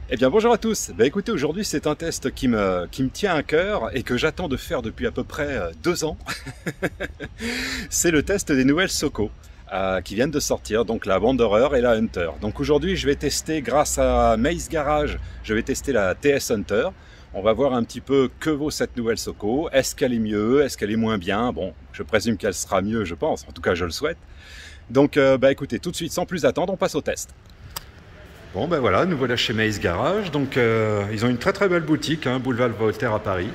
Eh bien bonjour à tous. Écoutez, aujourd'hui c'est un test qui me tient à cœur et que j'attends de faire depuis à peu près 2 ans. C'est le test des nouvelles Soko qui viennent de sortir, donc la Wanderer et la Hunter. Donc aujourd'hui je vais tester grâce à Maze Garage, je vais tester la TS Hunter. On va voir un petit peu que vaut cette nouvelle Soko. Est-ce qu'elle est mieux? Est-ce qu'elle est moins bien? Bon, je présume qu'elle sera mieux, je pense. En tout cas, je le souhaite. Donc, écoutez, tout de suite, sans plus attendre, on passe au test. Bon, ben voilà, nous voilà chez Maze Garage. Donc, ils ont une très très belle boutique, hein, boulevard Voltaire à Paris.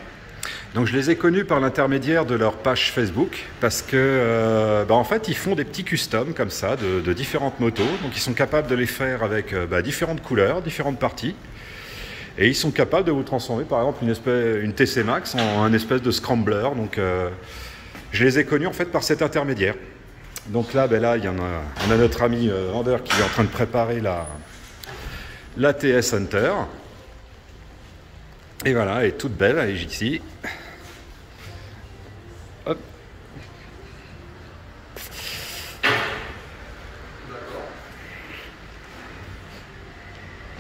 Donc, je les ai connus par l'intermédiaire de leur page Facebook parce que, en fait, ils font des petits customs comme ça de différentes motos. Donc, ils sont capables de les faire avec différentes couleurs, différentes parties. Et ils sont capables de vous transformer, par exemple, une TC Max en un espèce de scrambler. Donc, je les ai connus en fait par cet intermédiaire. Donc là, on a notre ami Ander qui est en train de préparer la TS Hunter. Et voilà, elle est toute belle, elle est ici. Hop.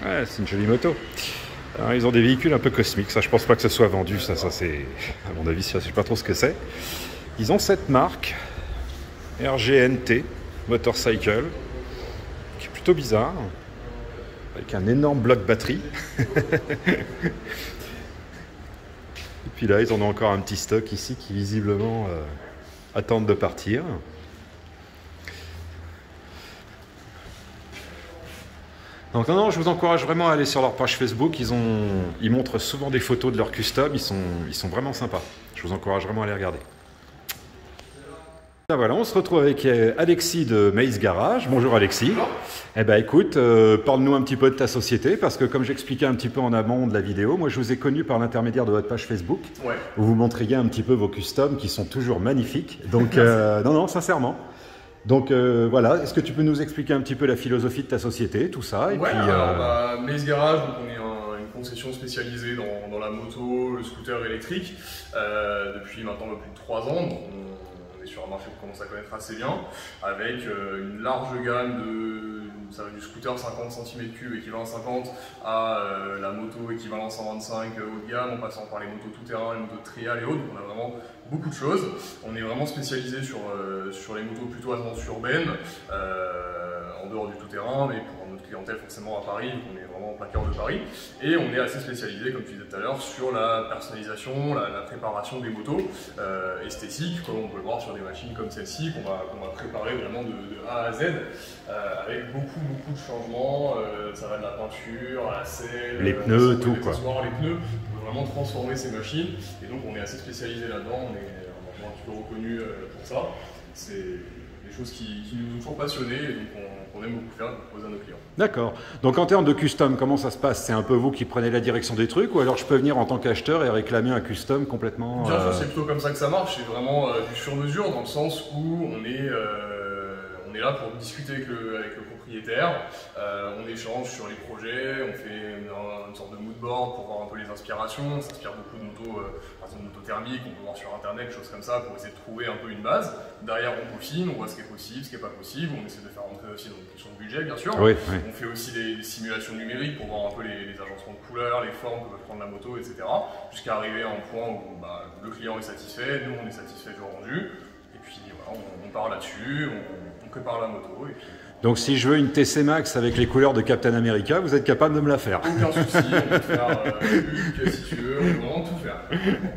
Ouais, c'est une jolie moto. Alors, ils ont des véhicules un peu cosmiques, ça je pense pas que ce soit vendu, ça c'est, à mon avis, je sais pas trop ce que c'est. Ils ont cette marque, RGNT, Motorcycle, qui est plutôt bizarre, avec un énorme bloc batterie. Et puis là, ils en ont encore un petit stock ici qui visiblement attendent de partir. Donc non, je vous encourage vraiment à aller sur leur page Facebook. Ils montrent souvent des photos de leurs custom. Ils sont vraiment sympas. Je vous encourage vraiment à les regarder. Ah, voilà, on se retrouve avec Alexis de Maze Garage. Bonjour Alexis. Bonjour. Eh ben écoute, parle-nous un petit peu de ta société, parce que comme j'expliquais un petit peu en amont de la vidéo, moi je vous ai connu par l'intermédiaire de votre page Facebook, Ouais. où vous montriez un petit peu vos customs qui sont toujours magnifiques. Donc non, sincèrement. Donc voilà, est-ce que tu peux nous expliquer un petit peu la philosophie de ta société, tout ça, et Ouais, puis, alors Maze Garage, donc on est une concession spécialisée dans la moto, le scooter électrique, depuis maintenant plus de 3 ans. Donc on est sur un marché qu'on commence à connaître assez bien, avec une large gamme ça va du scooter 50 cm3 équivalent 50 à la moto équivalent 125 haut de gamme, en passant par les motos tout-terrain, les motos trial et autres. Donc on a vraiment beaucoup de choses. On est vraiment spécialisé sur les motos plutôt à tendance urbaine, en dehors du tout-terrain, mais pour notre clientèle forcément à Paris, donc on est vraiment en plein cœur de Paris. Et on est assez spécialisé, comme tu disais tout à l'heure, sur la personnalisation, la préparation des motos esthétiques, comme on peut le voir sur des machines comme celle-ci, qu'on va préparer vraiment de A à Z, avec beaucoup de changements. Ça va de la peinture à la selle, les pneus, tout quoi. Les pneus, on peut vraiment transformer ces machines, et donc on est assez spécialisé là-dedans, on est un petit peu reconnu pour ça. C'est des choses qui nous ont toujours passionnés, et donc on aime beaucoup faire, et proposer à nos clients. D'accord. Donc en termes de custom, comment ça se passe? C'est un peu vous qui prenez la direction des trucs, ou alors je peux venir en tant qu'acheteur et réclamer un custom complètement Bien sûr, c'est plutôt comme ça que ça marche, c'est vraiment du sur-mesure, dans le sens où on est là pour discuter avec le propriétaire, on échange sur les projets, on fait une sorte de mood board pour voir un peu les inspirations. On s'inspire beaucoup de motos, par exemple de motos thermiques, on peut voir sur internet, choses comme ça, pour essayer de trouver un peu une base. Derrière on peaufine, on voit ce qui est possible, ce qui n'est pas possible, on essaie de faire rentrer aussi dans une question de budget bien sûr. Oui. On fait aussi des simulations numériques pour voir un peu les agencements de couleurs, les formes que peut prendre la moto, etc. Jusqu'à arriver à un point où le client est satisfait, nous on est satisfait du rendu. Et puis voilà, on part là-dessus, on prépare la moto. Et puis... Donc si je veux une TC Max avec les couleurs de Captain America, vous êtes capable de me la faire? Aucun souci, on peut faire Hulk si tu veux, on peut vraiment tout faire.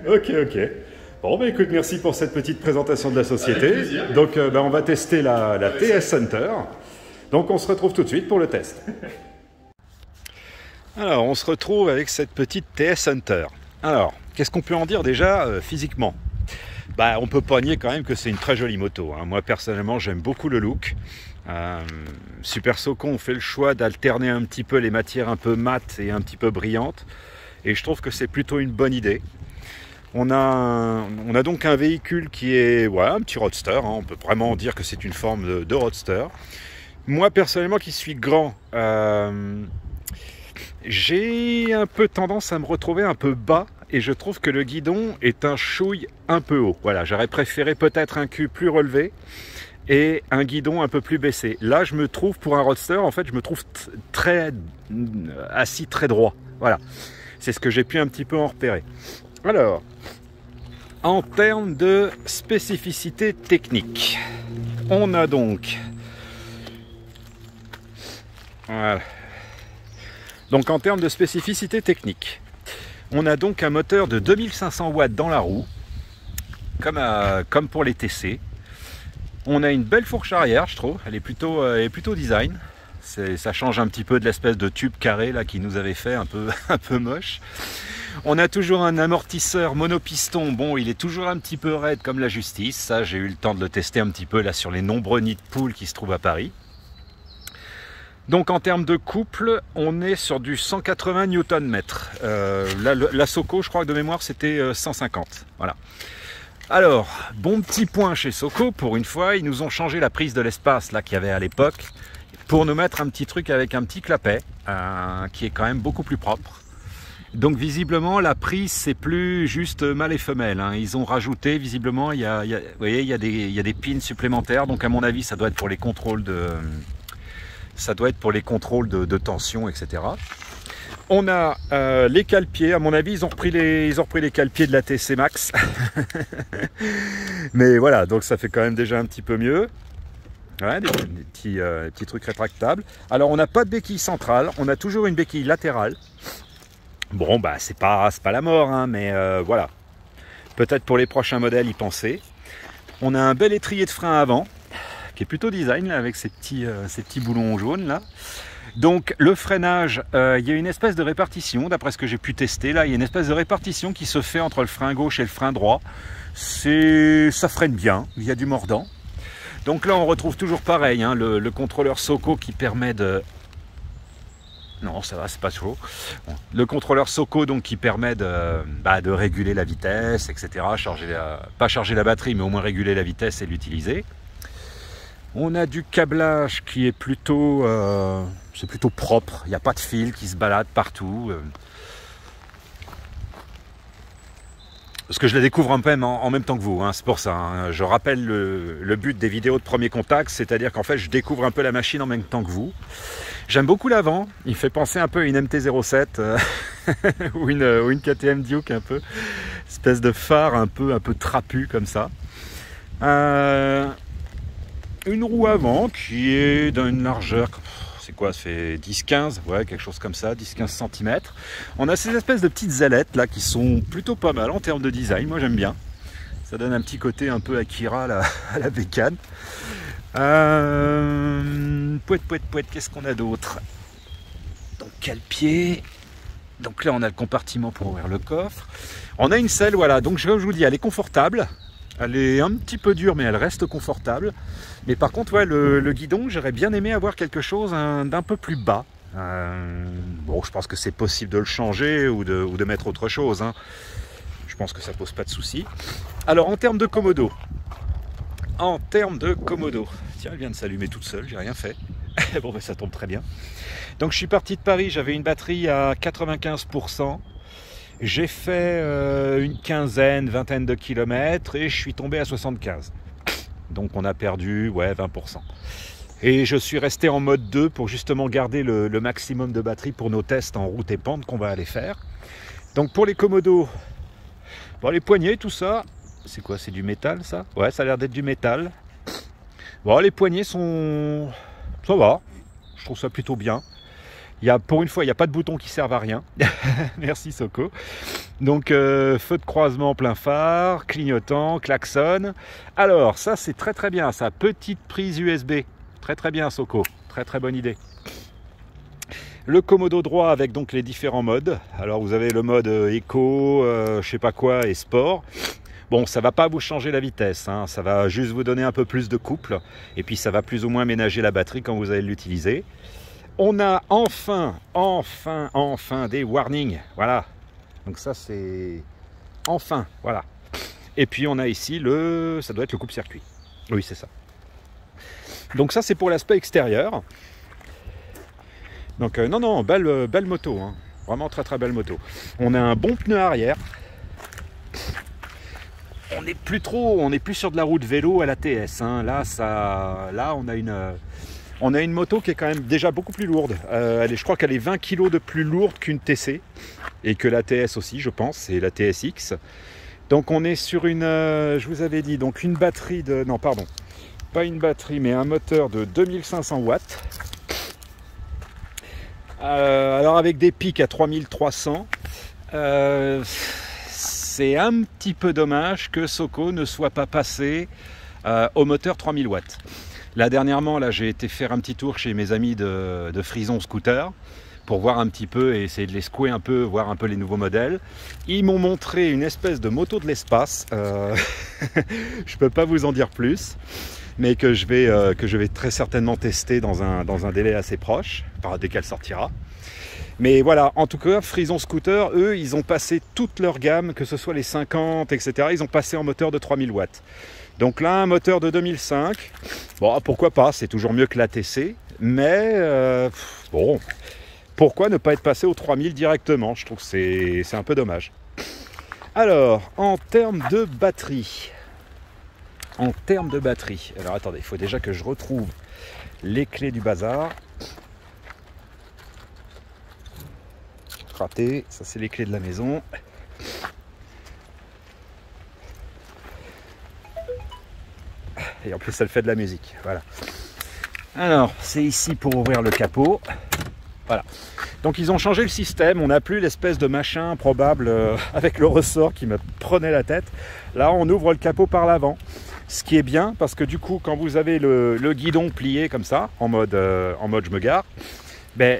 Ok. Bon, écoute, merci pour cette petite présentation de la société. Avec plaisir. Donc on va tester la TS Hunter. Donc on se retrouve tout de suite pour le test. Alors, on se retrouve avec cette petite TS Hunter. Alors, qu'est-ce qu'on peut en dire déjà physiquement? On peut pas nier quand même que c'est une très jolie moto, hein. Moi personnellement j'aime beaucoup le look. Super Soko, on fait le choix d'alterner un petit peu les matières un peu mates et un petit peu brillantes, et je trouve que c'est plutôt une bonne idée. On a donc un véhicule qui est un petit roadster, hein. On peut vraiment dire que c'est une forme de roadster. Moi personnellement qui suis grand, j'ai un peu tendance à me retrouver un peu bas, et je trouve que le guidon est un chouille un peu haut. Voilà, j'aurais préféré peut-être un cul plus relevé, et un guidon un peu plus baissé. Là, je me trouve pour un roadster, en fait, je me trouve assis très droit. Voilà, c'est ce que j'ai pu un petit peu en repérer. Alors, en termes de spécificité technique, on a donc... Voilà. Donc en termes de spécificité technique, on a donc un moteur de 2500 watts dans la roue, comme pour les TC. On a une belle fourche arrière, je trouve, elle est plutôt design. Ça change un petit peu de l'espèce de tube carré là qui nous avait fait un peu moche. On a toujours un amortisseur monopiston. Bon, il est toujours un petit peu raide comme la justice. Ça, j'ai eu le temps de le tester un petit peu là sur les nombreux nids de poules qui se trouvent à Paris. Donc en termes de couple, on est sur du 180 Nm. La Soco, je crois que de mémoire, c'était 150. Voilà. Alors, bon petit point chez Soco, pour une fois, ils nous ont changé la prise de l'espace là qu'il y avait à l'époque pour nous mettre un petit truc avec un petit clapet qui est quand même beaucoup plus propre. Donc visiblement la prise c'est plus juste mâle et femelle, hein. Ils ont rajouté visiblement, vous voyez, il y a des pins supplémentaires, donc à mon avis ça doit être pour les contrôles de tension, etc. On a les cale-pieds, à mon avis ils ont repris les cale-pieds de la TC Max. Mais voilà, donc ça fait quand même déjà un petit peu mieux. Ouais, des petits trucs rétractables. Alors on n'a pas de béquille centrale, on a toujours une béquille latérale. Bon bah c'est pas la mort, hein, mais voilà. Peut-être pour les prochains modèles y penser. On a un bel étrier de frein avant, qui est plutôt design là, avec ces petits boulons jaunes là. Donc le freinage, il y a une espèce de répartition, d'après ce que j'ai pu tester là, il y a une espèce de répartition qui se fait entre le frein gauche et le frein droit. Ça freine bien, il y a du mordant. Donc là on retrouve toujours pareil, hein, le contrôleur Soco qui permet de... Non, ça va, c'est pas chaud. Bon, le contrôleur Soco donc qui permet de réguler la vitesse, etc. Pas charger la batterie, mais au moins réguler la vitesse et l'utiliser. On a du câblage qui est plutôt propre. Il n'y a pas de fil qui se balade partout. Parce que je la découvre en même temps que vous, hein, c'est pour ça. Hein. Je rappelle le but des vidéos de premier contact, c'est-à-dire qu'en fait je découvre un peu la machine en même temps que vous. J'aime beaucoup l'avant, il fait penser un peu à une MT-07 ou une KTM Duke un peu. Espèce de phare un peu trapu comme ça. Une roue avant qui est d'une largeur... C'est quoi, ça fait 10-15, ouais, quelque chose comme ça, 10-15 cm. On a ces espèces de petites ailettes là qui sont plutôt pas mal en termes de design, moi j'aime bien. Ça donne un petit côté un peu Akira à la bécane. Pouette, qu'est-ce qu'on a d'autre? Donc cale-pied. Donc là on a le compartiment pour ouvrir le coffre. On a une selle, voilà, donc comme je vous dis, elle est confortable. Elle est un petit peu dure, mais elle reste confortable. Mais par contre, ouais, le guidon, j'aurais bien aimé avoir quelque chose d'un peu plus bas. Bon, je pense que c'est possible de le changer ou de mettre autre chose, hein. Je pense que ça pose pas de souci. Alors, en termes de commodo. Tiens, elle vient de s'allumer toute seule, j'ai rien fait. Bon, ben, ça tombe très bien. Donc, je suis parti de Paris, j'avais une batterie à 95%. J'ai fait une vingtaine de kilomètres et je suis tombé à 75. Donc on a perdu 20%. Et je suis resté en mode 2 pour justement garder le maximum de batterie pour nos tests en route et pente qu'on va aller faire. Donc pour les commodos, bon, les poignées, tout ça, c'est quoi? C'est du métal ça? Ouais, ça a l'air d'être du métal. Bon, les poignées sont... ça va, je trouve ça plutôt bien. Pour une fois, il n'y a pas de boutons qui servent à rien. Merci Soco. Donc, feu de croisement plein phare, clignotant, klaxon. Alors, ça c'est très bien, ça. Petite prise USB. Très bien Soco. Très bonne idée. Le commodo droit avec donc les différents modes. Alors, vous avez le mode éco, je sais pas quoi, et sport. Bon, ça va pas vous changer la vitesse, hein. Ça va juste vous donner un peu plus de couple. Et puis, ça va plus ou moins ménager la batterie quand vous allez l'utiliser. On a enfin des warnings, voilà. Donc ça c'est enfin, voilà. Et puis on a ici ça doit être le coupe-circuit. Oui, c'est ça. Donc ça c'est pour l'aspect extérieur. Donc non, belle moto, hein. Vraiment très belle moto. On a un bon pneu arrière. on n'est plus trop, on n'est plus sur de la route vélo à la TS. Hein. Là, on a une moto qui est quand même déjà beaucoup plus lourde. Je crois qu'elle est 20 kg de plus lourde qu'une TC et que la TS aussi, je pense, c'est la TSX. Donc on est sur une, je vous avais dit, donc une batterie de, non pardon, pas une batterie, mais un moteur de 2500 watts. Alors avec des pics à 3300. C'est un petit peu dommage que Soko ne soit pas passé au moteur 3000 watts. Là dernièrement, là, j'ai été faire un petit tour chez mes amis de Frison Scooter pour voir un petit peu et essayer de les secouer un peu, voir un peu les nouveaux modèles. Ils m'ont montré une espèce de moto de l'espace. Je peux pas vous en dire plus, mais que je vais très certainement tester dans un délai assez proche, dès qu'elle sortira. Mais voilà, en tout cas, Frison Scooter, eux, ils ont passé toute leur gamme, que ce soit les 50, etc. Ils ont passé en moteur de 3000 watts. Donc là, un moteur de 2005, bon, pourquoi pas, c'est toujours mieux que l'ATC, mais bon, pourquoi ne pas être passé au 3000 directement? Je trouve que c'est un peu dommage. Alors, en termes de batterie, alors attendez, il faut déjà que je retrouve les clés du bazar. Raté, ça c'est les clés de la maison. Et en plus elle fait de la musique, voilà. Alors c'est ici pour ouvrir le capot. Voilà. Donc ils ont changé le système, on n'a plus l'espèce de machin improbable avec le ressort qui me prenait la tête. Là on ouvre le capot par l'avant. Ce qui est bien parce que du coup quand vous avez le guidon plié comme ça, en mode je me gare, ben,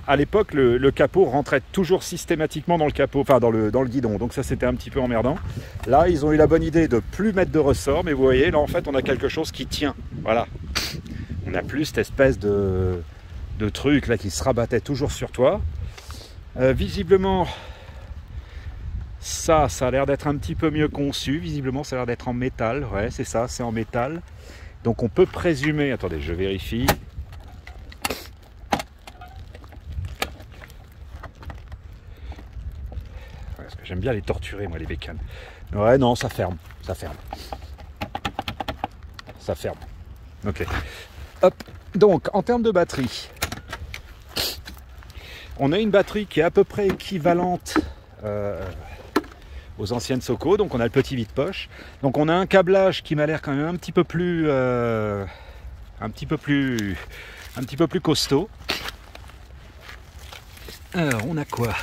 à l'époque, le capot rentrait toujours systématiquement dans le capot, enfin dans le guidon. Donc ça, c'était un petit peu emmerdant. Là, ils ont eu la bonne idée de plus mettre de ressort. Mais vous voyez, là, en fait, on a quelque chose qui tient. Voilà. On n'a plus cette espèce de truc là qui se rabattait toujours sur toi. Visiblement, ça a l'air d'être un petit peu mieux conçu. Visiblement, ça a l'air d'être en métal. Ouais, c'est ça, c'est en métal. Donc on peut présumer... Attendez, je vérifie. J'aime bien les torturer, moi, les bécanes. Ouais, non, ça ferme. Ça ferme. Ça ferme. Ok. Hop. Donc, en termes de batterie, on a une batterie qui est à peu près équivalente aux anciennes Soko. Donc, on a le petit vide-poche. Donc, on a un câblage qui m'a l'air quand même un petit peu plus costaud. Alors, on a quoi ?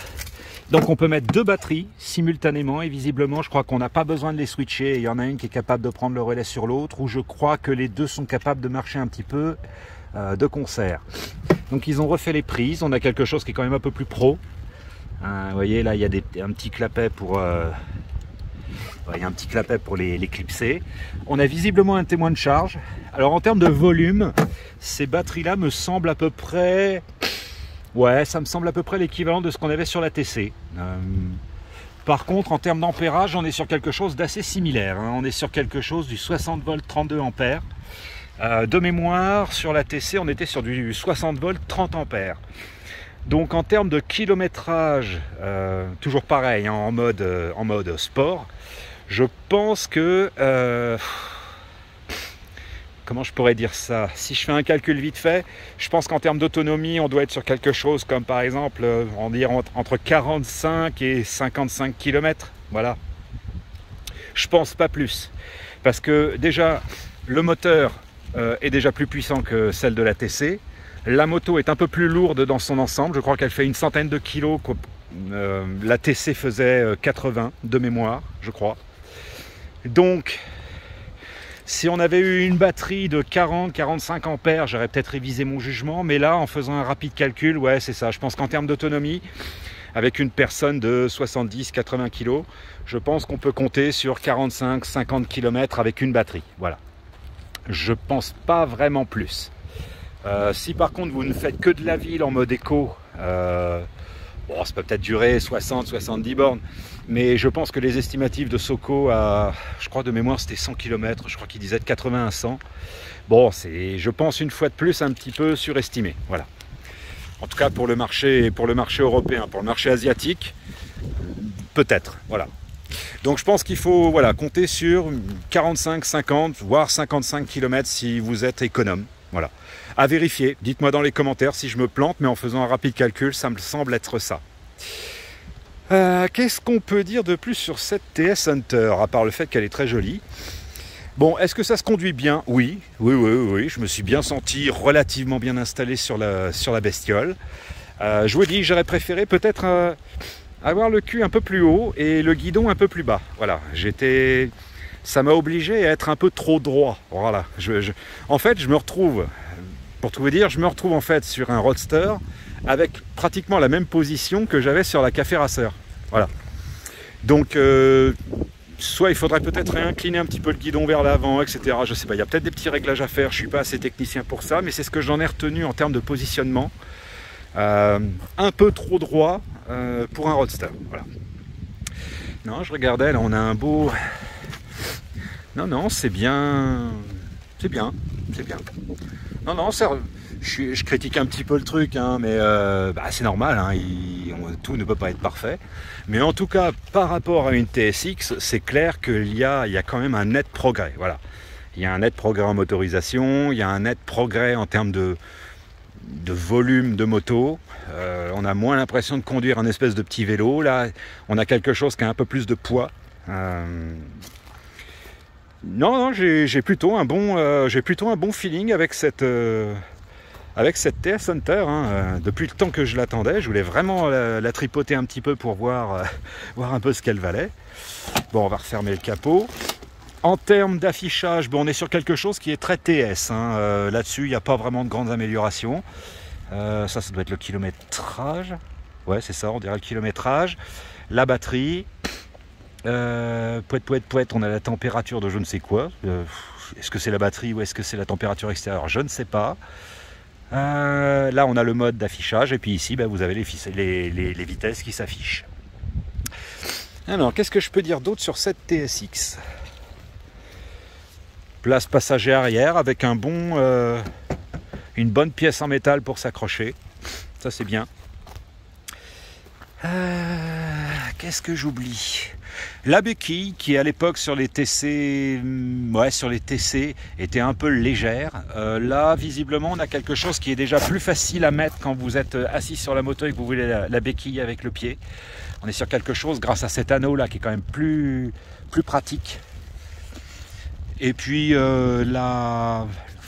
Donc on peut mettre deux batteries simultanément et visiblement je crois qu'on n'a pas besoin de les switcher. Il y en a une qui est capable de prendre le relais sur l'autre ou je crois que les deux sont capables de marcher un petit peu de concert. Donc ils ont refait les prises, on a quelque chose qui est quand même un peu plus pro. Vous voyez là il y a un petit clapet pour... il y a un petit clapet pour les clipser. On a visiblement un témoin de charge. Alors en termes de volume, ces batteries là me semblent à peu près... Ouais, ça me semble à peu près l'équivalent de ce qu'on avait sur la TC. Par contre, en termes d'ampérage, on est sur quelque chose d'assez similaire. Hein. On est sur quelque chose du 60 volts 32 ampères. De mémoire, sur la TC, on était sur du 60 volts 30 ampères. Donc en termes de kilométrage, toujours pareil, hein, en mode sport, je pense que... comment je pourrais dire ça? Si je fais un calcul vite fait, je pense qu'en termes d'autonomie, on doit être sur quelque chose comme par exemple, on dirait entre 45 et 55 km. Voilà. Je pense pas plus. Parce que déjà, le moteur est déjà plus puissant que celle de la TC. La moto est un peu plus lourde dans son ensemble. Je crois qu'elle fait une centaine de kilos. La TC faisait 80 de mémoire, je crois. Donc... si on avait eu une batterie de 40-45 ampères, j'aurais peut-être révisé mon jugement. Mais là, en faisant un rapide calcul, ouais, c'est ça. Je pense qu'en termes d'autonomie, avec une personne de 70-80 kg, je pense qu'on peut compter sur 45-50 km avec une batterie. Voilà. Je pense pas vraiment plus. Si par contre, vous ne faites que de la ville en mode éco, bon, ça peut peut-être durer 60-70 bornes. Mais je pense que les estimatifs de Soko, je crois de mémoire c'était 100 km, je crois qu'ils disaient de 80 à 100. Bon, c'est, je pense une fois de plus, un petit peu surestimé. Voilà. En tout cas pour le marché européen, pour le marché asiatique, peut-être. Voilà. Donc je pense qu'il faut voilà, compter sur 45, 50, voire 55 km si vous êtes économe. Voilà. À vérifier, dites-moi dans les commentaires si je me plante, mais en faisant un rapide calcul, ça me semble être ça. Qu'est-ce qu'on peut dire de plus sur cette TS Hunter, à part le fait qu'elle est très jolie? Bon, est-ce que ça se conduit bien? Oui, je me suis bien senti relativement bien installé sur la bestiole. Je vous dis, j'aurais préféré peut-être avoir le cul un peu plus haut et le guidon un peu plus bas. Voilà, ça m'a obligé à être un peu trop droit. Voilà, en fait, je me retrouve, pour tout vous dire, en fait sur un roadster avec pratiquement la même position que j'avais sur la Café Racer. Voilà. Donc, soit il faudrait peut-être réincliner un petit peu le guidon vers l'avant, etc. Je sais pas, il y a peut-être des petits réglages à faire, je suis pas assez technicien pour ça, mais c'est ce que j'en ai retenu en termes de positionnement. Un peu trop droit pour un roadster. Voilà. Non, je regardais, là on a un beau... Non, c'est bien. C'est bien. Non, je critique un petit peu le truc, hein, mais c'est normal, hein, tout ne peut pas être parfait. Mais en tout cas, par rapport à une TSX, c'est clair qu'il y a quand même un net progrès. Voilà. Il y a un net progrès en motorisation, il y a un net progrès en termes de volume de moto. On a moins l'impression de conduire un espèce de petit vélo. Là, on a quelque chose qui a un peu plus de poids. Non, j'ai plutôt un bon feeling avec cette TS Hunter. Hein. Depuis le temps que je l'attendais, je voulais vraiment la tripoter un petit peu pour voir un peu ce qu'elle valait. Bon, on va refermer le capot. En termes d'affichage, on est sur quelque chose qui est très TS. Hein. Là-dessus, il n'y a pas vraiment de grandes améliorations. Ça doit être le kilométrage. Ouais, c'est ça, on dirait le kilométrage. La batterie. Pouette, on a la température de je ne sais quoi. Est-ce que c'est la batterie ou est-ce que c'est la température extérieure? Je ne sais pas. Là, on a le mode d'affichage. Et puis ici, vous avez les vitesses qui s'affichent. Alors, qu'est-ce que je peux dire d'autre sur cette TSX? Place passager arrière avec une bonne pièce en métal pour s'accrocher. Ça, c'est bien. Qu'est-ce que j'oublie? La béquille qui à l'époque sur les TC était un peu légère. Là visiblement on a quelque chose qui est déjà plus facile à mettre quand vous êtes assis sur la moto et que vous voulez la béquille avec le pied. On est sur quelque chose grâce à cet anneau là qui est quand même plus pratique. Et puis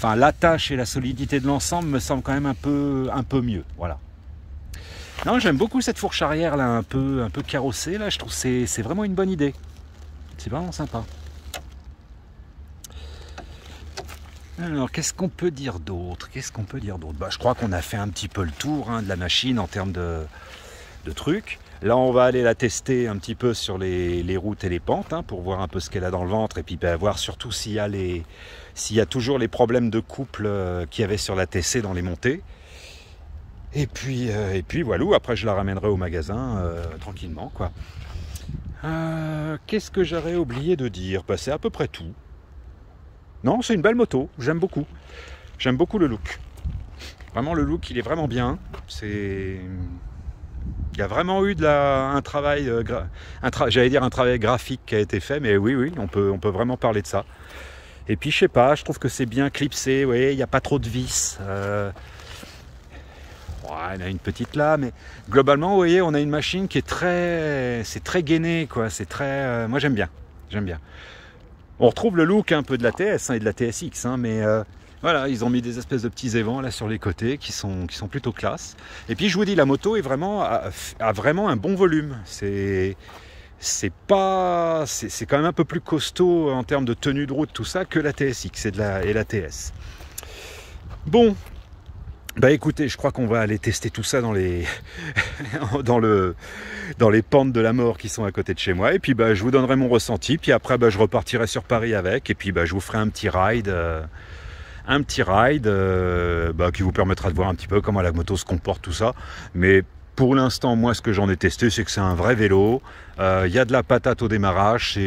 l'attache et la solidité de l'ensemble me semblent quand même un peu mieux. Voilà. Non, j'aime beaucoup cette fourche arrière là, un peu carrossée là. Je trouve que c'est vraiment une bonne idée. C'est vraiment sympa. Alors, qu'est-ce qu'on peut dire d'autre? Je crois qu'on a fait un petit peu le tour de la machine en termes de trucs. Là, on va aller la tester un petit peu sur les routes et les pentes pour voir un peu ce qu'elle a dans le ventre et puis voir surtout s'il y a toujours les problèmes de couple qu'il y avait sur la TC dans les montées. Et puis voilà, après je la ramènerai au magasin tranquillement, quoi. Qu'est-ce que j'aurais oublié de dire? C'est à peu près tout. Non, c'est une belle moto, j'aime beaucoup. J'aime beaucoup le look. Vraiment, le look, il est vraiment bien. Il y a vraiment eu un travail, j'allais dire un travail graphique qui a été fait, mais oui, on peut vraiment parler de ça. Et puis, je sais pas, je trouve que c'est bien clipsé, oui, il n'y a pas trop de vis. Il y en a une petite là, mais globalement, vous voyez, on a une machine qui est c'est très gainé, quoi. C'est très, moi j'aime bien. On retrouve le look un peu de la TS et de la TSX, mais voilà, ils ont mis des espèces de petits évents là sur les côtés qui sont plutôt classe. Et puis je vous dis, la moto a vraiment un bon volume. C'est quand même un peu plus costaud en termes de tenue de route, tout ça, que la TSX et la TS. Bon. Écoutez, je crois qu'on va aller tester tout ça dans les pentes de la mort qui sont à côté de chez moi. Et puis je vous donnerai mon ressenti. Puis après je repartirai sur Paris avec. Et puis je vous ferai un petit ride qui vous permettra de voir un petit peu comment la moto se comporte, tout ça. Mais pour l'instant, moi ce que j'en ai testé, c'est que c'est un vrai vélo. Il y a de la patate au démarrage.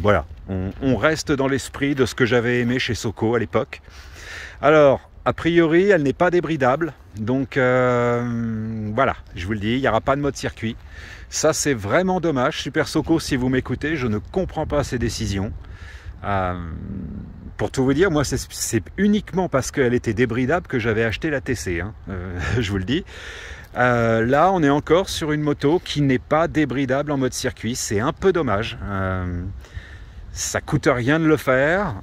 Voilà, on reste dans l'esprit de ce que j'avais aimé chez Soko à l'époque. Alors, a priori, elle n'est pas débridable. Donc voilà, je vous le dis, il n'y aura pas de mode circuit. Ça, c'est vraiment dommage. Super Soco, si vous m'écoutez, je ne comprends pas ces décisions. Pour tout vous dire, moi, c'est uniquement parce qu'elle était débridable que j'avais acheté la TC. Hein. Je vous le dis. Là, on est encore sur une moto qui n'est pas débridable en mode circuit. C'est un peu dommage. Ça coûte rien de le faire.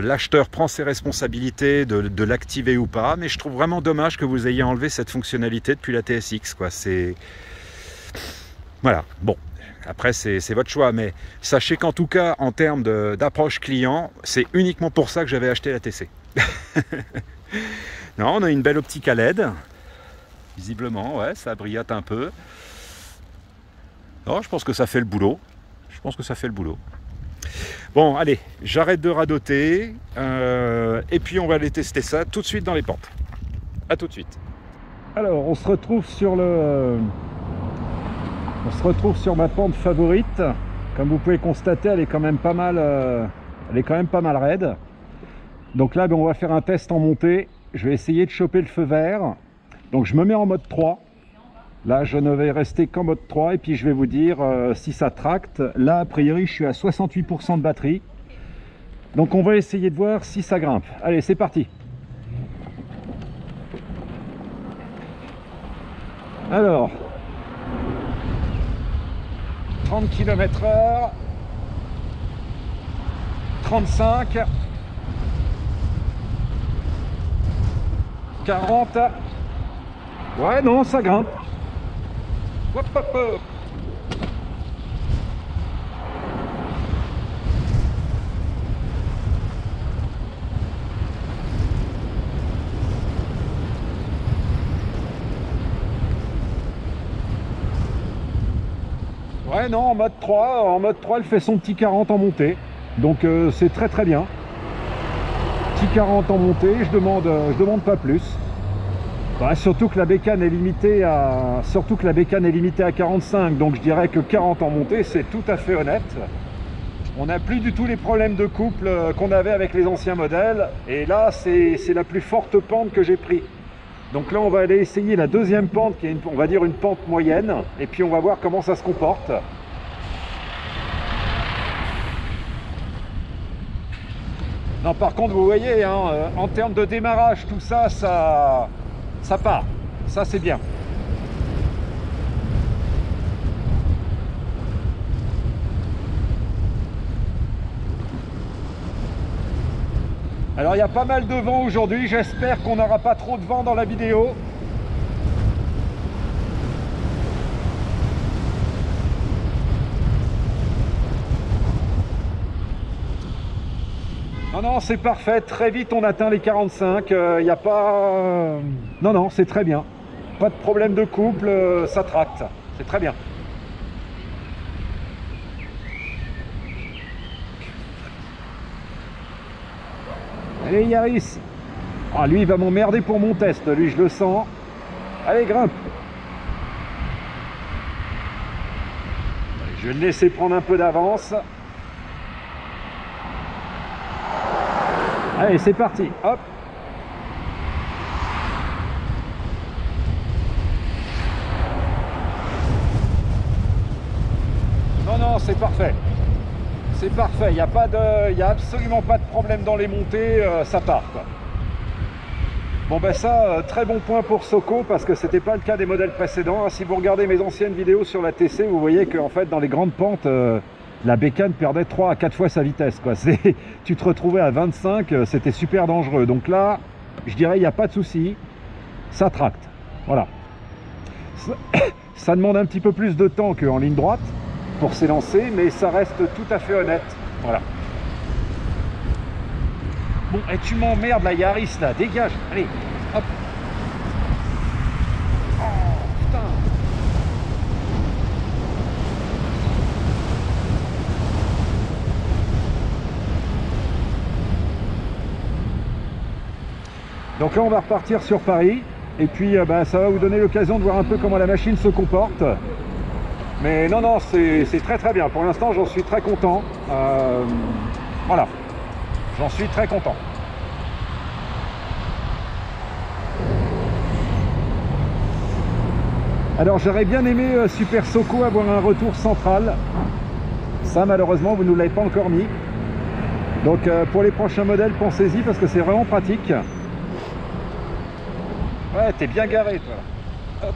L'acheteur prend ses responsabilités de l'activer ou pas. Mais je trouve vraiment dommage que vous ayez enlevé cette fonctionnalité depuis la TSX, quoi. C'est... Voilà. Bon. Après, c'est votre choix. Mais sachez qu'en tout cas, en termes d'approche client, c'est uniquement pour ça que j'avais acheté la TC. Non, on a une belle optique à LED. Visiblement, ouais, ça brillate un peu. Non, je pense que ça fait le boulot. Je pense que ça fait le boulot. Bon, allez, j'arrête de radoter. Et puis, on va aller tester ça tout de suite dans les pentes. A tout de suite. Alors, on se retrouve sur ma pente favorite. Comme vous pouvez constater, elle est quand même pas mal, raide. Donc là, on va faire un test en montée. Je vais essayer de choper le feu vert. Donc je me mets en mode 3. Là, je ne vais rester qu'en mode 3 et puis je vais vous dire si ça tracte. Là, a priori, je suis à 68% de batterie. Donc on va essayer de voir si ça grimpe. Allez, c'est parti. Alors, 30 km/h, 35, 40. Ouais, non, ça grimpe. Hop, hop, hop. Ouais, non, en mode 3, elle fait son petit 40 en montée. Donc c'est très très bien. Petit 40 en montée, je demande pas plus. Bah, surtout que la bécane est limitée à 45, donc je dirais que 40 en montée, c'est tout à fait honnête. On n'a plus du tout les problèmes de couple qu'on avait avec les anciens modèles, et là c'est la plus forte pente que j'ai pris. Donc là on va aller essayer la deuxième pente qui est on va dire une pente moyenne, et puis on va voir comment ça se comporte. Non, par contre vous voyez, hein, en termes de démarrage, tout ça, ça part, ça c'est bien. Alors il y a pas mal de vent aujourd'hui, j'espère qu'on n'aura pas trop de vent dans la vidéo. Non, non, c'est parfait, très vite on atteint les 45, il n'y a pas... Non, non, c'est très bien. Pas de problème de couple, ça tracte, c'est très bien. Allez Yaris. Ah, lui il va m'emmerder pour mon test, lui je le sens. Allez, grimpe. Je vais le laisser prendre un peu d'avance. Allez, c'est parti, hop. Non, non, c'est parfait. C'est parfait, il n'y a absolument pas de problème dans les montées, ça part, quoi. Bon ben ça, très bon point pour Soco, parce que c'était pas le cas des modèles précédents. Si vous regardez mes anciennes vidéos sur la TC, vous voyez qu'en fait dans les grandes pentes, la bécane perdait 3 à 4 fois sa vitesse, quoi. Tu te retrouvais à 25, c'était super dangereux. Donc là, je dirais il n'y a pas de souci, ça tracte. Voilà. Ça demande un petit peu plus de temps qu'en ligne droite pour s'élancer, mais ça reste tout à fait honnête. Voilà. Bon, et tu m'emmerdes la Yaris là, dégage. Allez, hop. Oh, putain. Donc là, on va repartir sur Paris. Et puis, ça va vous donner l'occasion de voir un peu comment la machine se comporte. Mais non, non, c'est très très bien. Pour l'instant, j'en suis très content. Voilà. J'en suis très content. Alors j'aurais bien aimé Super Soco avoir un retour central. Ça malheureusement vous ne nous l'avez pas encore mis. Donc pour les prochains modèles, pensez-y parce que c'est vraiment pratique. Ouais, t'es bien garé toi. Hop.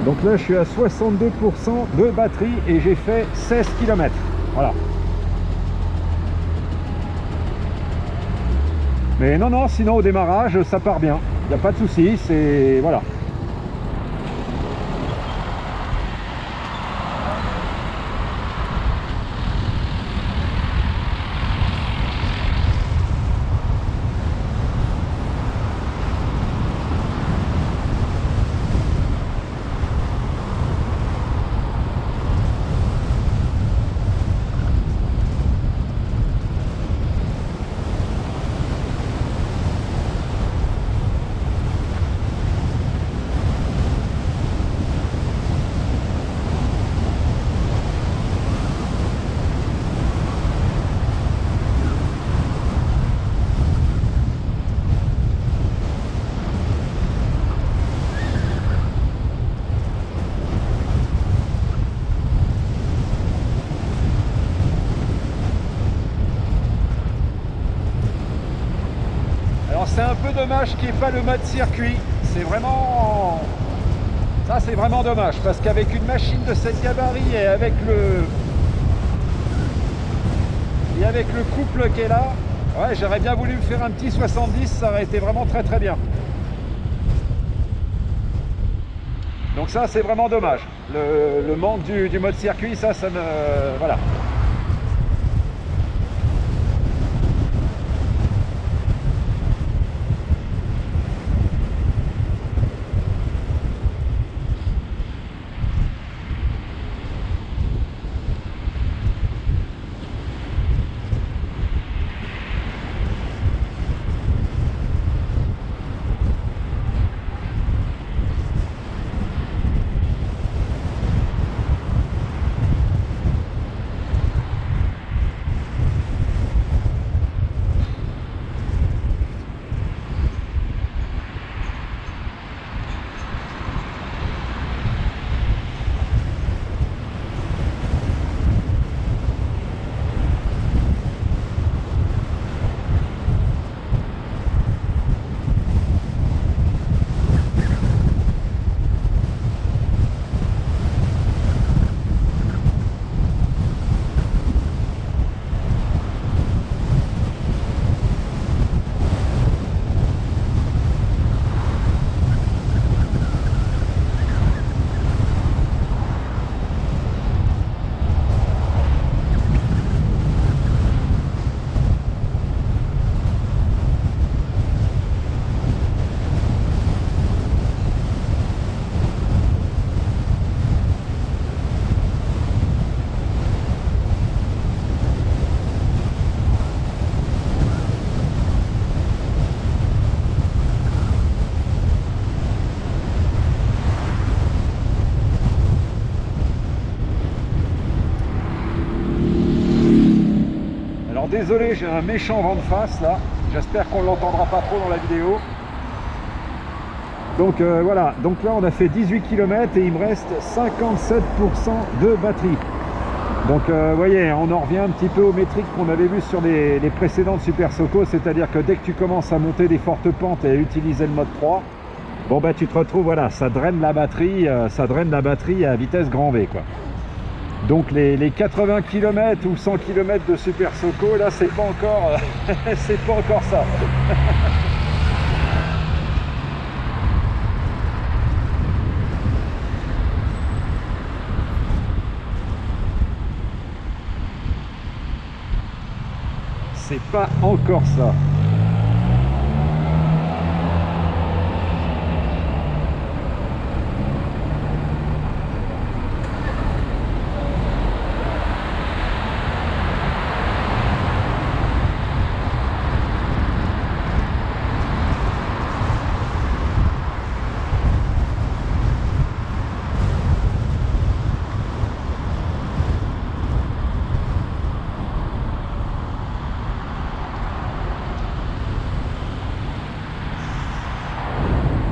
Donc là je suis à 62% de batterie et j'ai fait 16 km. Voilà. Mais non, sinon au démarrage ça part bien. Il n'y a pas de souci, c'est... voilà. C'est un peu dommage qu'il n'y ait pas le mode circuit. C'est vraiment... ça c'est vraiment dommage parce qu'avec une machine de cette gabarit et avec le couple qui est là, ouais, j'aurais bien voulu me faire un petit 70, ça aurait été vraiment très très bien. Donc ça c'est vraiment dommage. Le manque du mode circuit, ça me... voilà. Désolé, j'ai un méchant vent de face là, j'espère qu'on ne l'entendra pas trop dans la vidéo. Donc voilà, donc là on a fait 18 km et il me reste 57% de batterie. Donc vous voyez, on en revient un petit peu aux métriques qu'on avait vues sur les précédentes Super Soco, c'est-à-dire que dès que tu commences à monter des fortes pentes et à utiliser le mode 3, bon bah tu te retrouves, voilà, ça draine la batterie à vitesse grand V quoi. Donc les 80 km ou 100 km de Super Soco, là c'est pas encore c'est pas encore ça. C'est pas encore ça.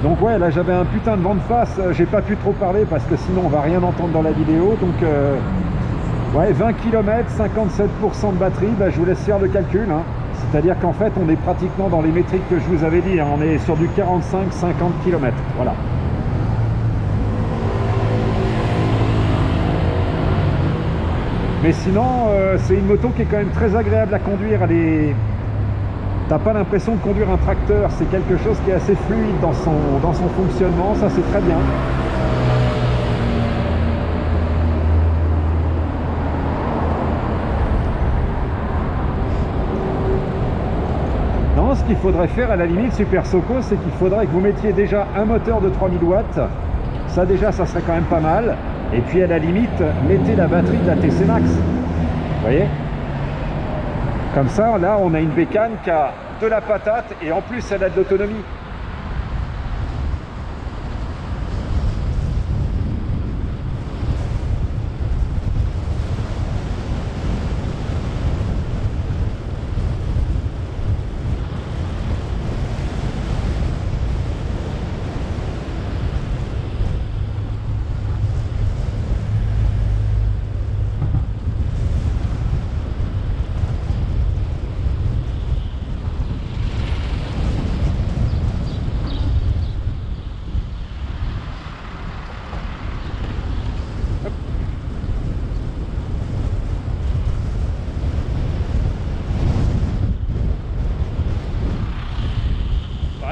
Donc ouais, là j'avais un putain de vent de face, j'ai pas pu trop parler parce que sinon on va rien entendre dans la vidéo. Donc ouais, 20 km, 57% de batterie, bah, je vous laisse faire le calcul, hein. C'est-à-dire qu'en fait on est pratiquement dans les métriques que je vous avais dit, hein. On est sur du 45-50 km, voilà. Mais sinon, c'est une moto qui est quand même très agréable à conduire. T'as pas l'impression de conduire un tracteur, c'est quelque chose qui est assez fluide dans son fonctionnement, ça c'est très bien. Non, ce qu'il faudrait faire à la limite, Super Soco, c'est qu'il faudrait que vous mettiez déjà un moteur de 3000 watts. Ça déjà, ça serait quand même pas mal. Et puis à la limite, mettez la batterie de la TC Max. Vous voyez? Comme ça, là, on a une bécane qui a de la patate et en plus, elle a de l'autonomie.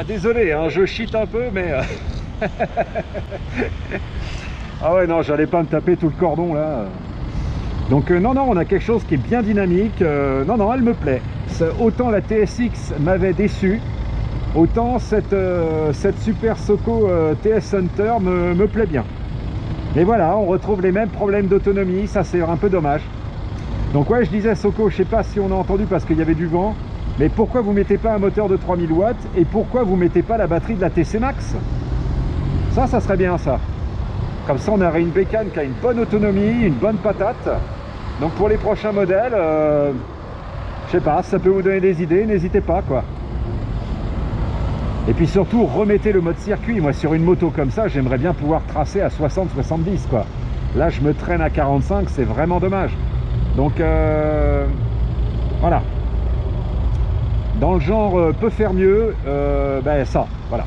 Désolé, hein, je cheat un peu, mais... ah ouais, non, j'allais pas me taper tout le cordon, là. Donc, non, non, on a quelque chose qui est bien dynamique. Non, non, elle me plaît. Autant la TSX m'avait déçu, autant cette Super Soco TS Hunter me plaît bien. Mais voilà, on retrouve les mêmes problèmes d'autonomie, ça c'est un peu dommage. Donc ouais, je disais Soco, je sais pas si on a entendu parce qu'il y avait du vent, mais pourquoi vous mettez pas un moteur de 3000 watts et pourquoi vous mettez pas la batterie de la TC Max? Ça serait bien ça. Comme ça on aurait une bécane qui a une bonne autonomie, une bonne patate. Donc pour les prochains modèles, je sais pas, ça peut vous donner des idées, n'hésitez pas quoi. Et puis surtout, remettez le mode circuit. Moi sur une moto comme ça, j'aimerais bien pouvoir tracer à 60-70 quoi. Là je me traîne à 45, c'est vraiment dommage. Donc voilà. Dans le genre peut faire mieux, ben ça, voilà.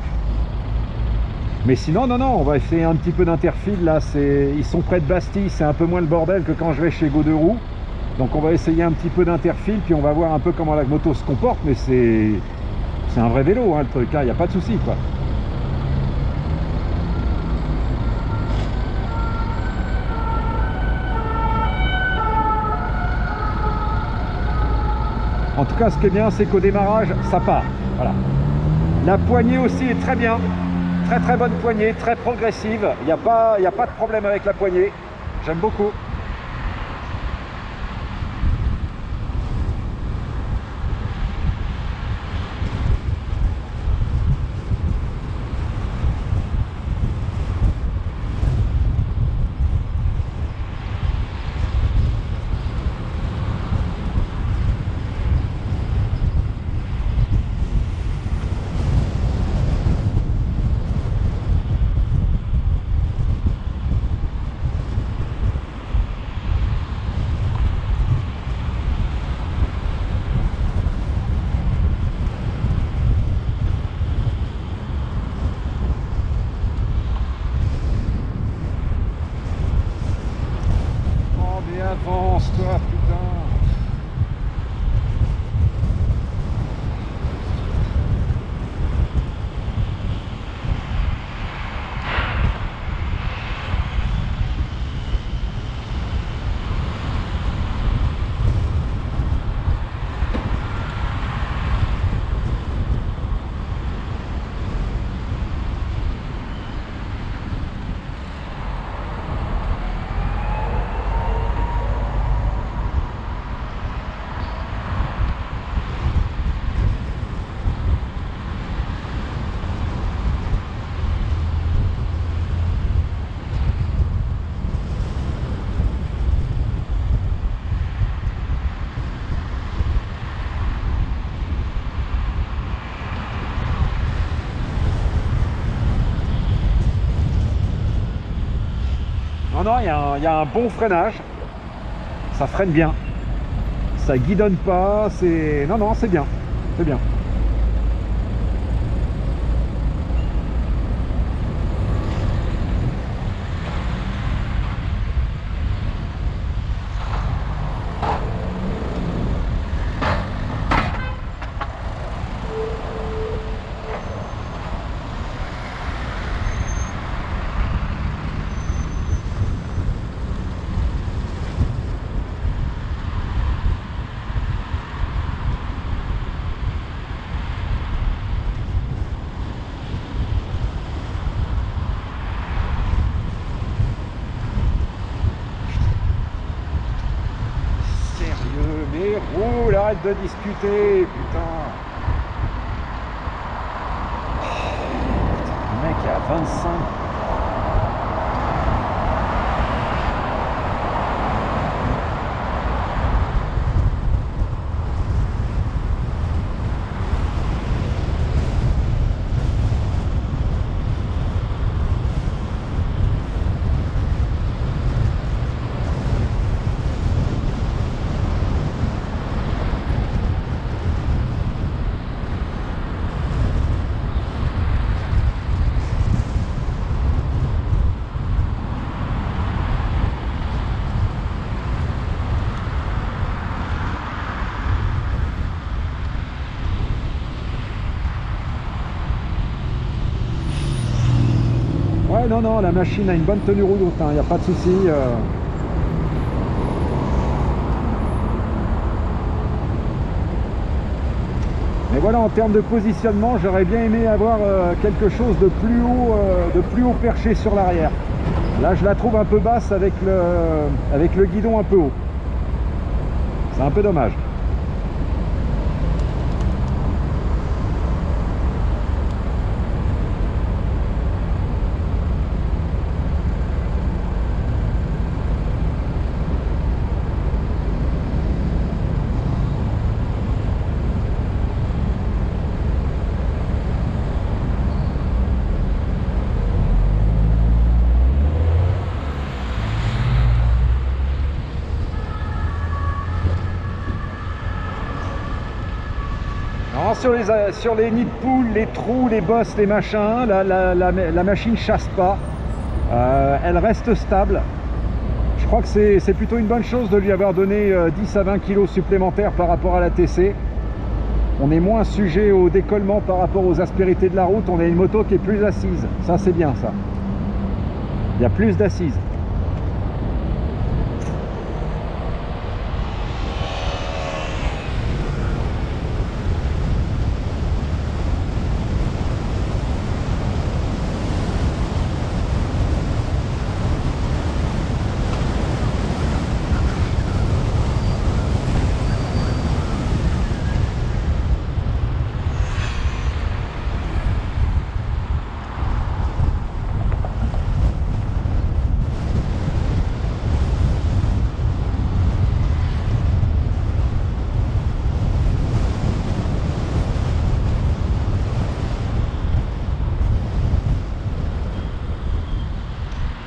Mais sinon, non, non, on va essayer un petit peu d'interfile. Là, ils sont près de Bastille, c'est un peu moins le bordel que quand je vais chez Goderoux. Donc on va essayer un petit peu d'interfile, puis on va voir un peu comment la moto se comporte. Mais c'est un vrai vélo, hein, le truc, il n'y a pas de souci, quoi. En tout cas, ce qui est bien, c'est qu'au démarrage, ça part. Voilà. La poignée aussi est très bien. Très très bonne poignée, très progressive. Il n'y a pas de problème avec la poignée. J'aime beaucoup. non, il y a un bon freinage. Ça freine bien. Ça guidonne pas. Non, non, c'est bien. C'est bien. Mais roule, arrête de discuter, putain. Le mec est à 25. Non, non, la machine a une bonne tenue route, il n'y a pas de souci. Mais voilà, en termes de positionnement, j'aurais bien aimé avoir quelque chose de plus haut perché sur l'arrière. Là, je la trouve un peu basse avec le guidon un peu haut. C'est un peu dommage. Sur les nids de poules, les trous, les bosses, les machins, la machine chasse pas. Elle reste stable. Je crois que c'est plutôt une bonne chose de lui avoir donné 10 à 20 kg supplémentaires par rapport à la TC. On est moins sujet au décollement par rapport aux aspérités de la route. On a une moto qui est plus assise. Ça, c'est bien, ça. Il y a plus d'assises.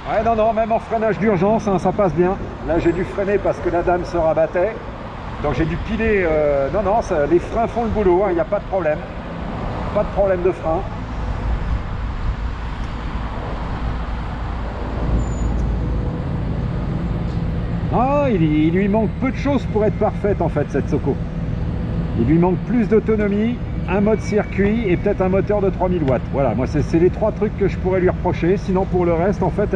Ouais, non, non, même en freinage d'urgence, hein, ça passe bien. Là, j'ai dû freiner parce que la dame se rabattait. Donc j'ai dû piler. Non, non, les freins font le boulot, il n'y a pas de problème. Pas de problème de frein. Ah, il lui manque peu de choses pour être parfaite en fait, cette Soko. Il lui manque plus d'autonomie, un mode circuit et peut-être un moteur de 3000 watts. Voilà, moi c'est les trois trucs que je pourrais lui reprocher. Sinon pour le reste, en fait,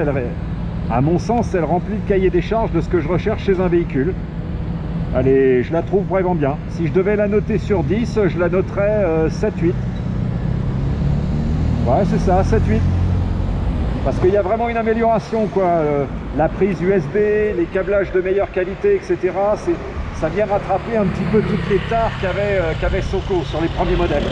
à mon sens, elle remplit le cahier des charges de ce que je recherche chez un véhicule. Allez, je la trouve vraiment bien. Si je devais la noter sur 10, je la noterais 7-8. Ouais, c'est ça, 7-8. Parce qu'il y a vraiment une amélioration, quoi. La prise USB, les câblages de meilleure qualité, etc. Ça vient rattraper un petit peu toutes les tares qu'avait Soko sur les premiers modèles.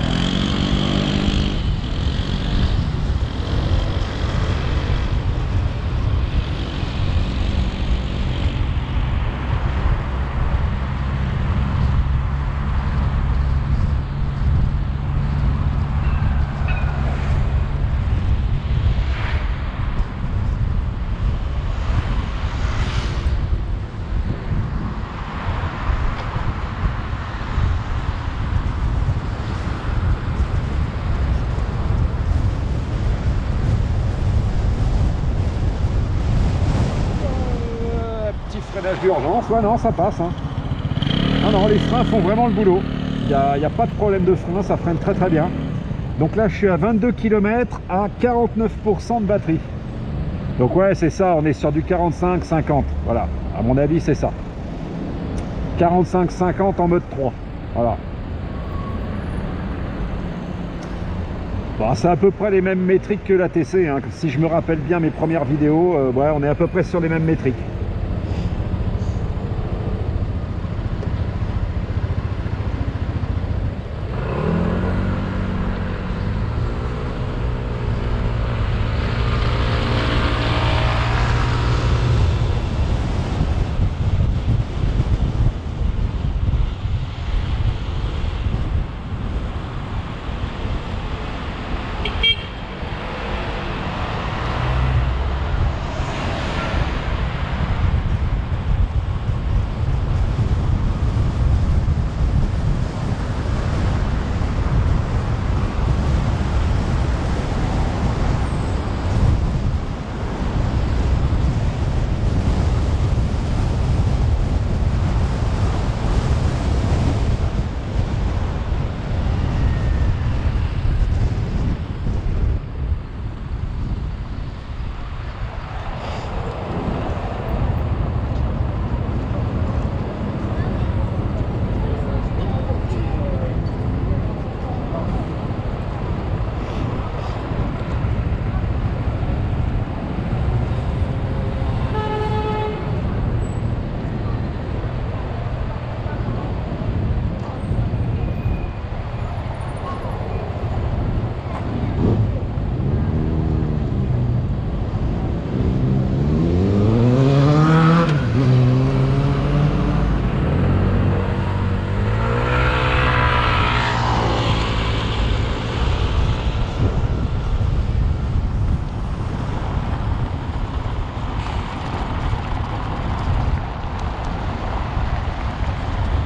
péage d'urgence, ouais non ça passe. Hein. Ah non, les freins font vraiment le boulot. Il n'y a pas de problème de frein, ça freine très très bien. Donc là je suis à 22 km à 49% de batterie. Donc ouais c'est ça, on est sur du 45-50. Voilà, à mon avis c'est ça. 45-50 en mode 3. Voilà. Bon, c'est à peu près les mêmes métriques que la TC. Hein. Si je me rappelle bien mes premières vidéos, ouais, on est à peu près sur les mêmes métriques.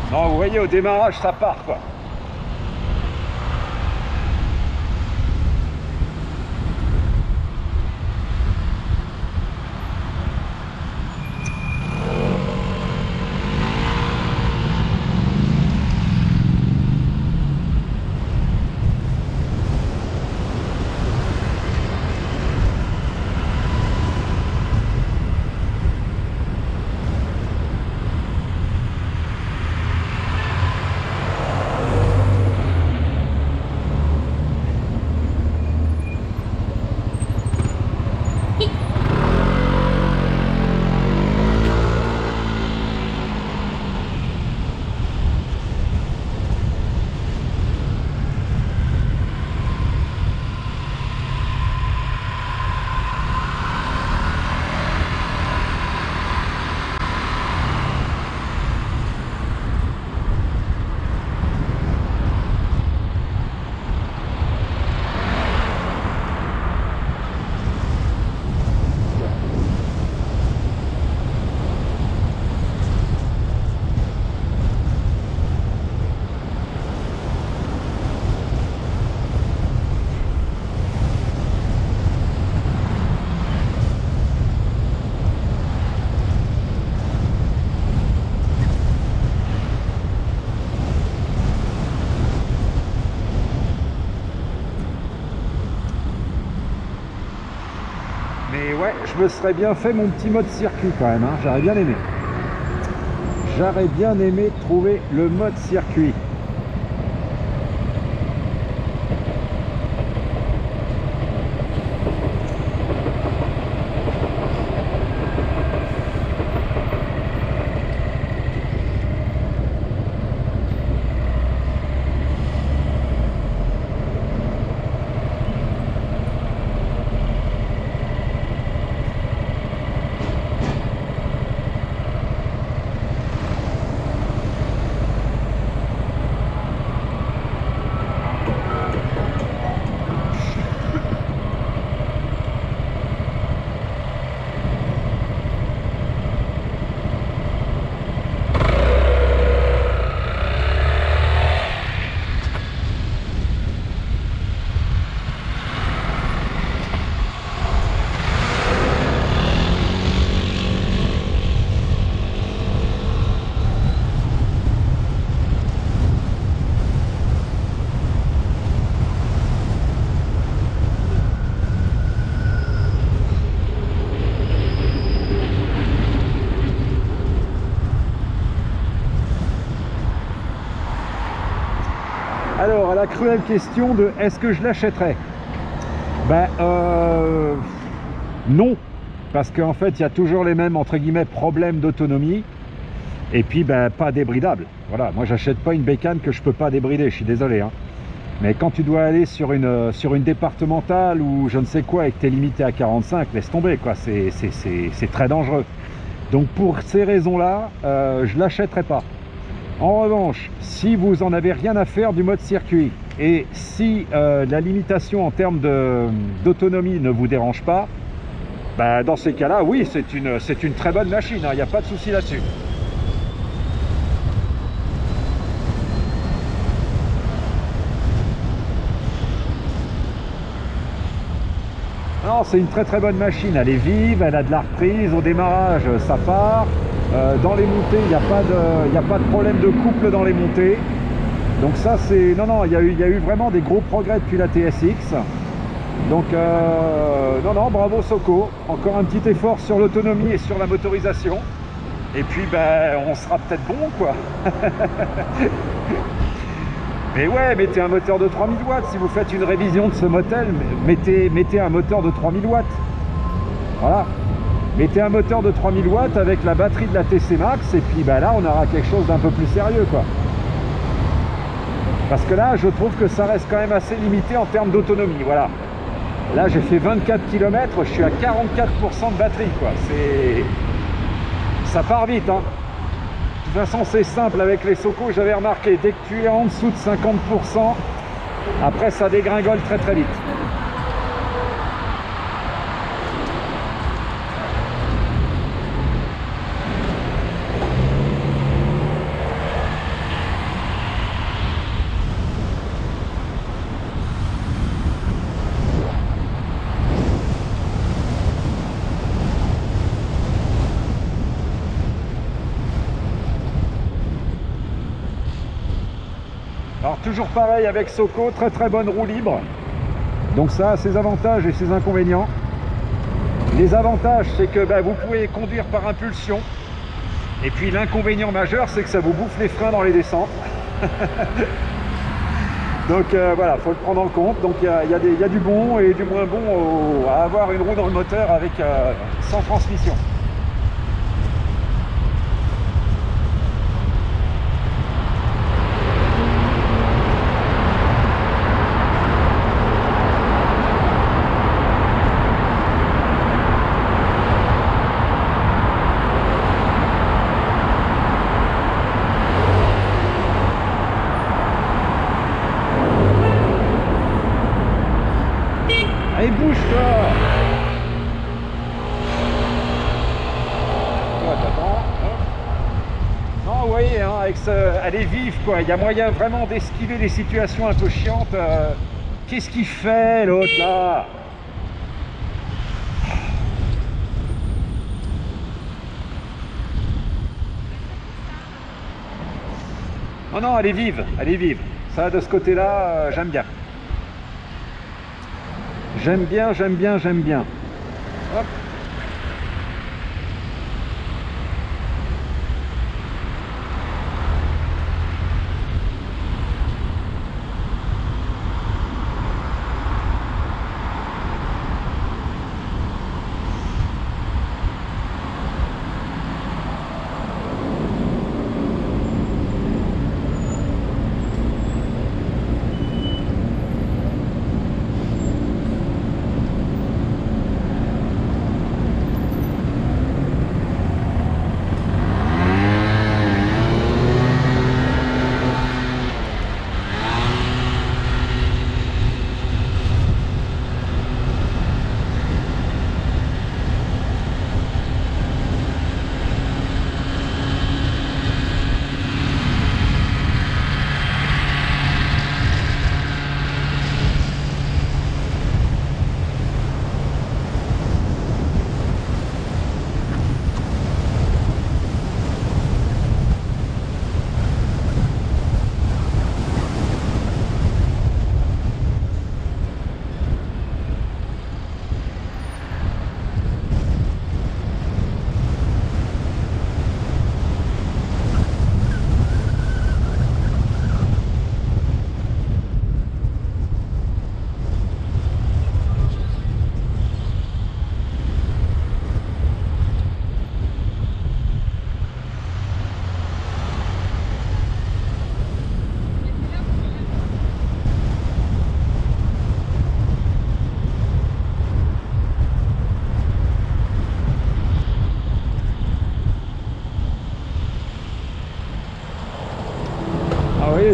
Non, vous voyez, au démarrage, ça part, quoi. Mais ouais, je me serais bien fait mon petit mode circuit quand même, hein. J'aurais bien aimé. J'aurais bien aimé trouver le mode circuit. la cruelle question de est-ce que je l'achèterais? Ben, non, parce qu'en fait, il y a toujours les mêmes, entre guillemets, problèmes d'autonomie, et puis, ben, pas débridable. Voilà, moi, j'achète pas une bécane que je peux pas débrider, je suis désolé, hein. Mais quand tu dois aller sur une départementale ou je ne sais quoi et que tu es limité à 45, laisse tomber, quoi, c'est très dangereux. Donc, pour ces raisons-là, je l'achèterai pas. En revanche, si vous en avez rien à faire du mode circuit et si la limitation en termes d'autonomie ne vous dérange pas, bah dans ces cas-là, oui, c'est une très bonne machine, hein, il n'y a pas de souci là-dessus. Non, c'est une très bonne machine, elle est vive, elle a de la reprise, au démarrage ça part. Dans les montées, il n'y a pas de problème de couple dans les montées. Donc ça c'est... Non, il y a eu vraiment des gros progrès depuis la TSX. Donc non, bravo Soco. Encore un petit effort sur l'autonomie et sur la motorisation. Et puis ben on sera peut-être bon, quoi. Mais ouais, mettez un moteur de 3000 watts. Si vous faites une révision de ce modèle, mettez un moteur de 3000 watts. Voilà. Mettez un moteur de 3000 watts avec la batterie de la TC Max et puis bah là on aura quelque chose d'un peu plus sérieux, quoi. Parce que là je trouve que ça reste quand même assez limité en termes d'autonomie. Voilà. Là j'ai fait 24 km, je suis à 44% de batterie, quoi. Ça part vite, hein. De toute façon c'est simple avec les Soco, j'avais remarqué, dès que tu es en dessous de 50%, après ça dégringole très vite. Alors toujours pareil avec Soco, très bonne roue libre. Donc ça a ses avantages et ses inconvénients. Les avantages, c'est que vous pouvez conduire par impulsion. Et puis l'inconvénient majeur, c'est que ça vous bouffe les freins dans les descentes. Donc voilà, faut le prendre en compte. Donc il y a du bon et du moins bon à avoir une roue dans le moteur avec sans transmission. Allez, bouge-toi! Toi, t'attends. Non, vous voyez, hein, elle est vive, quoi. Il y a moyen vraiment d'esquiver des situations un peu chiantes. Qu'est-ce qu'il fait, l'autre, là? Non, elle est vive, elle est vive. Ça, de ce côté-là, j'aime bien. J'aime bien. Hop.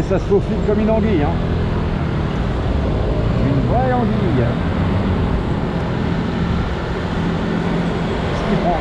ça se faufile comme une anguille, hein. Une vraie anguille. Ce qu'il prend.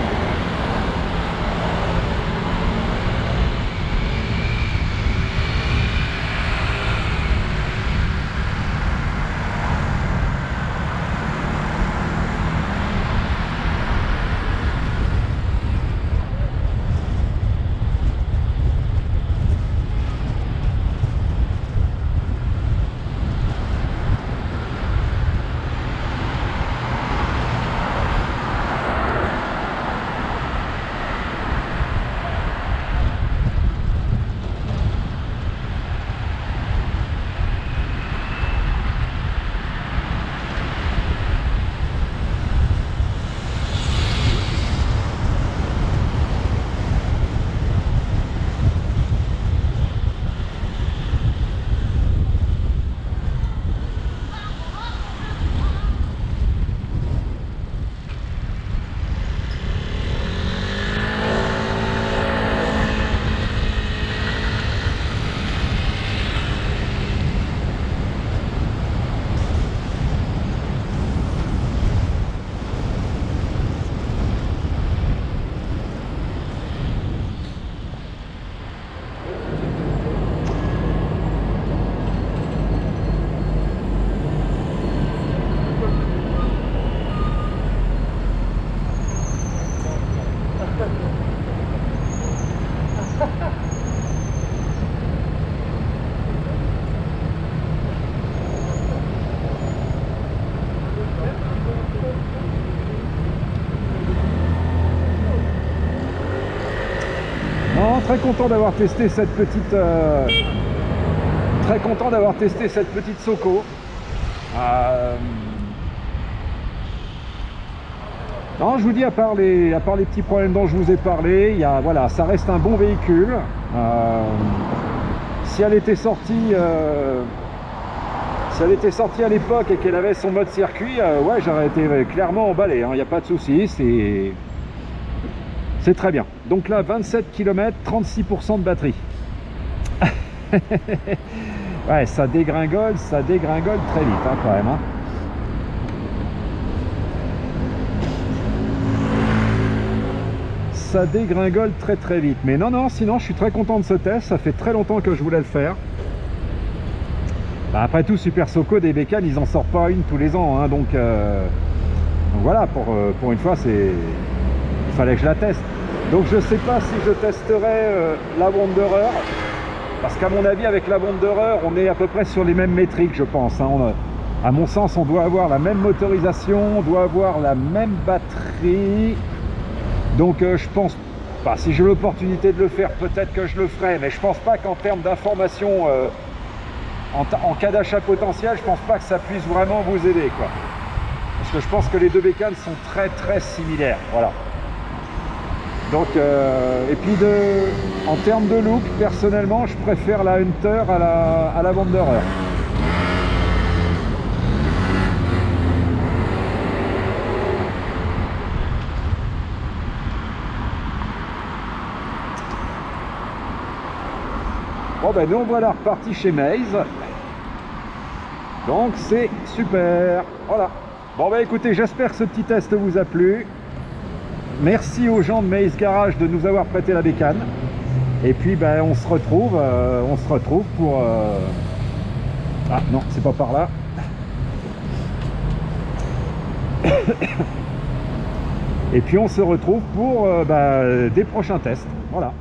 Très content d'avoir testé cette petite Soko. Non, je vous dis, à part les petits problèmes dont je vous ai parlé, voilà, ça reste un bon véhicule. Si elle était sortie à l'époque et qu'elle avait son mode circuit, ouais, j'aurais été clairement emballé, hein, il n'y a pas de souci, c'est très bien. Donc là, 27 km, 36% de batterie. Ouais, ça dégringole très vite, hein, quand même, hein. Ça dégringole très vite. Mais non, sinon je suis très content de ce test. Ça fait très longtemps que je voulais le faire. Bah, après tout, Super Soko, des bécanes, ils en sortent pas une tous les ans, hein, donc voilà, pour une fois, il fallait que je la teste. Donc je sais pas si je testerai la Wanderer, parce qu'à mon avis, avec la Wanderer, on est à peu près sur les mêmes métriques, je pense, hein. À mon sens, on doit avoir la même motorisation, on doit avoir la même batterie. Donc je pense pas, si j'ai l'opportunité de le faire, peut-être que je le ferai, mais je pense pas qu'en termes d'information, en cas d'achat potentiel, je pense pas que ça puisse vraiment vous aider, quoi. Parce que je pense que les deux bécanes sont très similaires, voilà. Donc, et puis en termes de look, personnellement, je préfère la Hunter à la Wanderer. Bon ben nous voilà repartis chez Maze. Donc c'est super. Voilà. Bon ben écoutez, j'espère que ce petit test vous a plu. Merci aux gens de Maze Garage de nous avoir prêté la bécane. Et puis ben on se retrouve pour... Ah non, c'est pas par là. Et puis on se retrouve pour des prochains tests. Voilà.